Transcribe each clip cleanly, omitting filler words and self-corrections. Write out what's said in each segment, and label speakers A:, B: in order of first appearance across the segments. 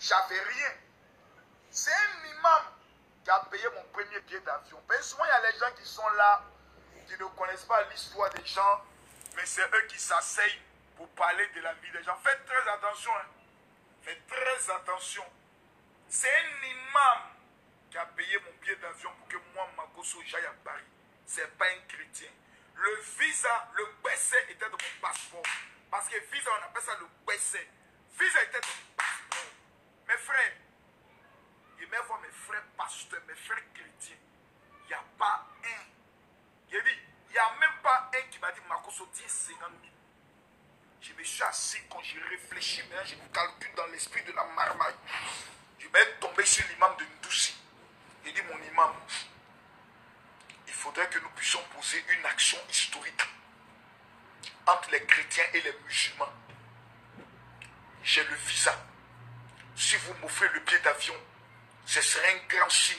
A: j'avais rien. C'est un imam qui a payé mon premier billet d'avion. Souvent, il y a les gens qui sont là, qui ne connaissent pas l'histoire des gens, mais c'est eux qui s'asseyent pour parler de la vie des gens. Faites très attention. Hein. Faites très attention. C'est un imam qui a payé mon billet d'avion pour que moi, Makosso, j'aille à Paris. Ce n'est pas un chrétien. Le visa, le BC était dans mon passeport. Parce que visa, on appelle ça le BC. Visa était dans mon passeport. Mes frères, je vais voir mes frères pasteurs, mes frères chrétiens. Il n'y a pas un. J'ai dit, il n'y a même pas un qui m'a dit, Makosso, tiens 50 000. Je me suis assis quand j'ai réfléchi, maintenant je calcule dans l'esprit de la marmaille. Je vais tomber sur l'imam de Ndouci. J'ai dit, mon imam, il faudrait que nous puissions poser une action historique entre les chrétiens et les musulmans. J'ai le visa. Si vous m'offrez le billet d'avion, ce serait un grand signe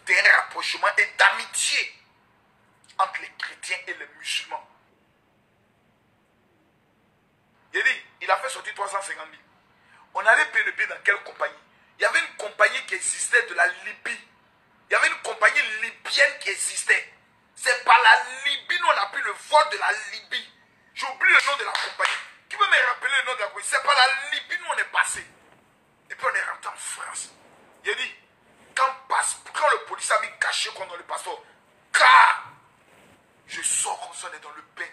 A: d'un rapprochement et d'amitié entre les chrétiens et les musulmans. Il a dit, il a fait sortir 350 000. On allait payer le billet dans quelle compagnie? Il y avait une compagnie qui existait de la Libye. Il y avait une compagnie libyenne qui existait. C'est par la Libye, nous on a pris le vol de la Libye. J'oublie le nom de la compagnie. Qui peut me rappeler le nom de la compagnie? C'est par la Libye, nous on est passé. Et puis on est rentré en France. Il a dit, quand le policier a mis caché contre le passeport, car je sors comme ça, on est dans le bain.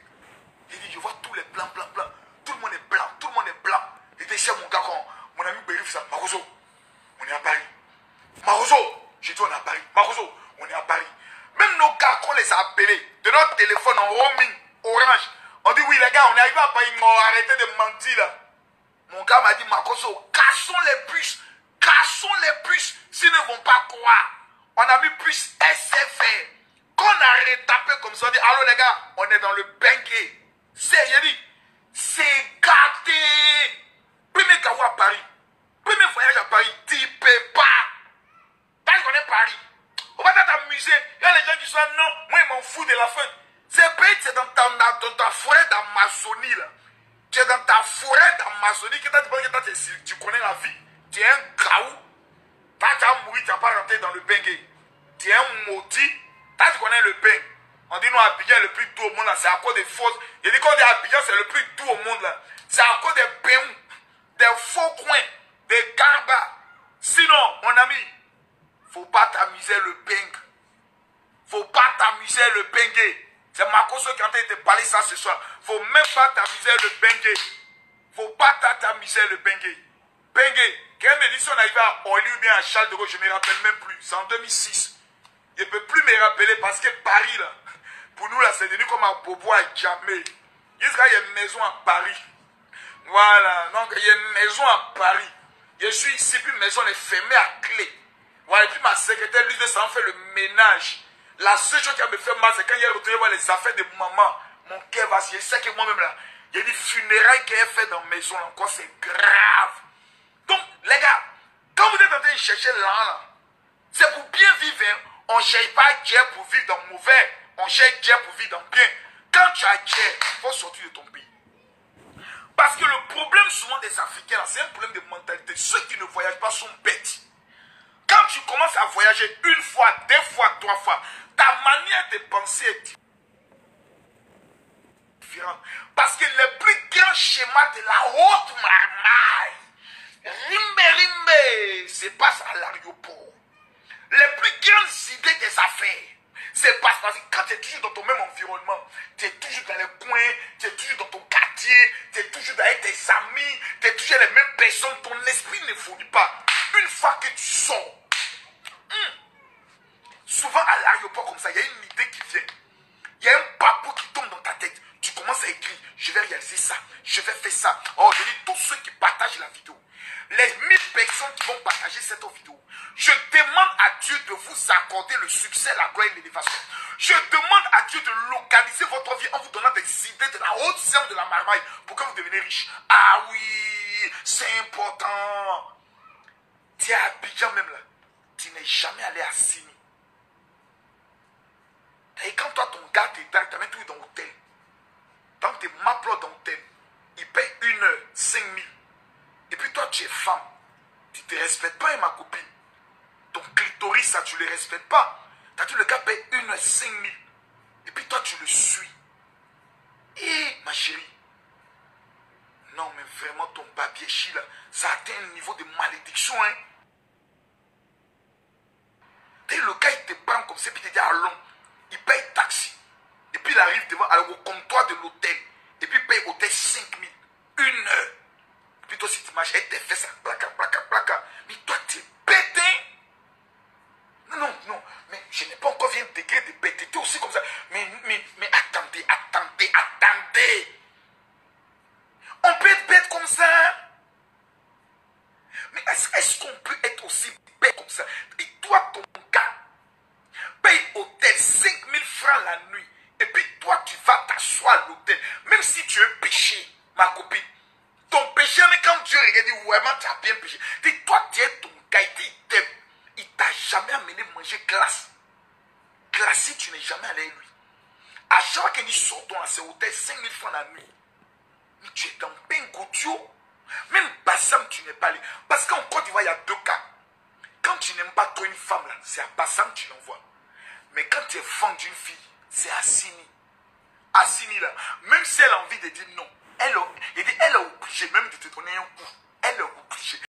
A: Il dit, je vois tous les blancs, blancs, blancs. Tout le monde est blanc, tout le monde est blanc. Et était chez mon gars, quand mon ami Bérif, ça, Marozo, on est à Paris. Marozo, j'ai dit on est à Paris. Marozo, on est à Paris. Même nos gars, qu'on les a appelés, de notre téléphone en roaming, Orange, on dit oui les gars, on est arrivé à Paris, ils m'ont arrêté de mentir là. Mon gars m'a dit, Makosso, cassons les puces, s'ils ne vont pas croire. On a mis puce SFR. Quand on a retapé comme ça, on dit, allô les gars, on est dans le banquier. J'ai dit, c'est gâté. Premier carreau à Paris. Premier voyage à Paris. Tu ne peux pas. Parce qu'on est Paris. On va t'amuser. Il y a les gens qui sont là, non, moi ils m'en fous de la fin. C'est pays, c'est dans ta forêt d'Amazonie là. Tu es dans ta forêt d'Amazonie. Tu connais la vie. Tu es un gaou. Quand tu as mouru, tu n'as pas rentré dans le bengue. Tu es un maudit. Quand tu connais le bain. On dit non, Abidjan est le plus doux au monde là. C'est à cause des fausses. Il dit qu'on dit Abidjan c'est le plus doux au monde là. C'est à cause des bains, des faux coins, des garbas. Sinon, mon ami, faut pas t'amuser le beng. Faut pas t'amuser le bengue. C'est Makosso qui est en train de te parler ça ce soir. Faut même pas t'amuser le bengue. Faut pas t'amuser le bengue. Bengue, quelle édition on arrive à Orly ou bien à Charles de Gaulle, je ne me rappelle même plus. C'est en 2006. Je ne peux plus me rappeler parce que Paris, là, pour nous, là, c'est devenu comme un bobo à jamais. Il y a une maison à Paris. Voilà, donc il y a une maison à Paris. Je suis ici, puis la maison est fermée à clé. Voilà, et puis ma secrétaire, lui, de ça, fait le ménage. La seule chose qui a me fait mal, c'est quand il a retourné voir les affaires de maman. Mon cœur va se. Je sais que moi-même, là, il y a des funérailles qu'elle a fait dans la maison, encore, c'est grave. Donc, les gars, quand vous êtes en train de chercher là, c'est pour bien vivre. Hein. On ne cherche pas Dieu pour vivre dans le mauvais. On cherche Dieu pour vivre dans le bien. Quand tu as Dieu, il faut sortir de ton pays. Parce que le problème souvent des Africains, c'est un problème de mentalité. Ceux qui ne voyagent pas sont bêtes. Quand tu commences à voyager une fois, deux fois, trois fois, ta manière de penser est différente. Parce que le plus grand schéma de la haute marmaille, Rimbe, se passe à l'aéroport. Les plus grandes idées des affaires se passent parce que quand tu es toujours dans ton même environnement, tu es toujours dans les coins, tu es toujours dans ton quartier, tu es toujours avec tes amis, tu es toujours les mêmes personnes, ton esprit n'évolue pas. Une fois que tu sors, souvent à l'aéroport comme ça, il y a une idée qui vient. Il y a un papo qui tombe dans ta tête. Tu commences à écrire, je vais réaliser ça, je vais faire ça. Oh, je dis tous ceux qui partagent la vidéo. Les 1000 personnes qui vont partager cette vidéo, je demande à Dieu de vous accorder le succès, la gloire et l'élévation. Je demande à Dieu de localiser votre vie en vous donnant des idées de la haute science de la marmaille pour que vous deveniez riche. Ah oui, c'est important. Tu es à Abidjan même là. Tu n'es jamais allé à Sini. Et quand toi, ton gars t'aide, tu mets tout dans l'hôtel. Donc tes maplots dans l'hôtel, il paye 1 heure, 5 000. Et puis toi, tu es femme. ne te respecte pas, ma copine. Ton clitoris, ça, tu ne le respectes pas. T'as dit, le gars paye 5 000. Et puis toi, tu le suis. Et ma chérie, non, mais vraiment, ton papier chi, là, ça atteint un niveau de malédiction, hein. Et le gars, il te prend comme ça, puis il te dit, allons. Il paye taxi. Et puis il arrive devant, alors, au comptoir de l'hôtel. Et puis il paye hôtel 5 000. 1 heure. Et puis toi, si tu marches, elle te fait ça, placa, placa, placa. Mais toi, tu es bête, hein. Non, non, mais je n'ai pas encore vu un degré de bêteté aussi comme ça. Mais attendez, attendez, attendez. On peut être bête comme ça. Mais est-ce qu'on peut être aussi bête comme ça? Et toi, ton gars, paye hôtel 5 000 francs la nuit. Et puis toi, tu vas t'asseoir à l'hôtel. Même si tu es péché, ma copine. Ton péché, mais quand Dieu regarde, dit vraiment, tu as bien péché. Dis, toi, tu es ton gars, il t'a jamais amené manger glace. Glacé, tu n'es jamais allé lui. À chaque fois qu'il sort dans ce hôtel, 5 000 francs la nuit. Mais tu es dans Bengodio. Même Bassam, tu n'es pas allé. Parce qu'en Côte d'Ivoire, il y a 2 cas. Quand tu n'aimes pas trop une femme, là, c'est à Bassam que tu l'envoies. Mais quand tu es fan d'une fille, c'est Assini. Assini, là, même si elle a envie de dire non, elle est obligée même de te donner un coup. Elle est obligée.